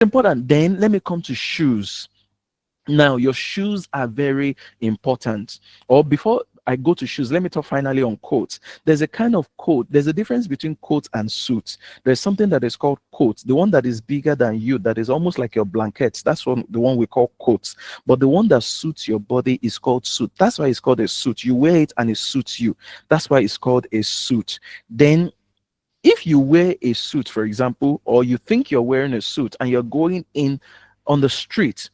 Important. Then let me come to shoes. Now, your shoes are very important. Or before I go to shoes, let me talk finally on coats. There's a kind of coat. There's a difference between coat and suit. There's something that is called coat, the one that is bigger than you, that is almost like your blankets. That's the one we call coats. But the one that suits your body is called suit. That's why it's called a suit. You wear it and it suits you. That's why it's called a suit. Then if you wear a suit, for example, or you think you're wearing a suit and you're going in on the street,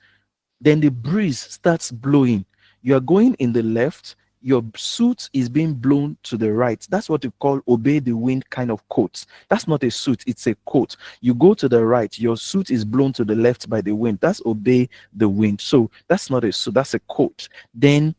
then the breeze starts blowing. You're going in the left, your suit is being blown to the right. That's what you call obey the wind kind of coat. That's not a suit, it's a coat. You go to the right, your suit is blown to the left by the wind. That's obey the wind. So that's not a suit, that's a coat. Then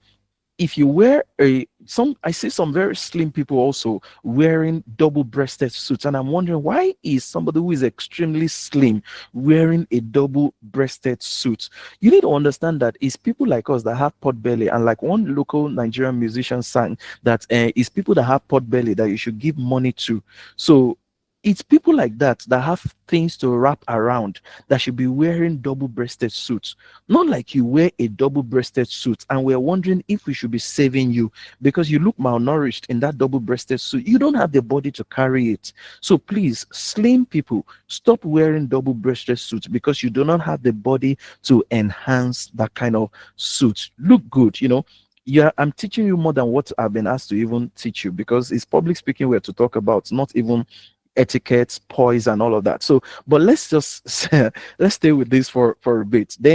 if you wear I see some very slim people also wearing double-breasted suits, and I'm wondering, why is somebody who is extremely slim wearing a double-breasted suit? You need to understand that it's people like us that have pot belly, and like one local Nigerian musician sang that it's people that have pot belly that you should give money to. So it's people like that that have things to wrap around that should be wearing double-breasted suits. Not like you wear a double-breasted suit and we're wondering if we should be saving you because you look malnourished in that double-breasted suit. You don't have the body to carry it. So please, slim people, stop wearing double-breasted suits because you do not have the body to enhance that kind of suit. Look good, you know. Yeah, I'm teaching you more than what I've been asked to even teach you, because it's public speaking we're to talk about, not even etiquette, poise, and all of that. So, but let's just let's stay with this for a bit. Then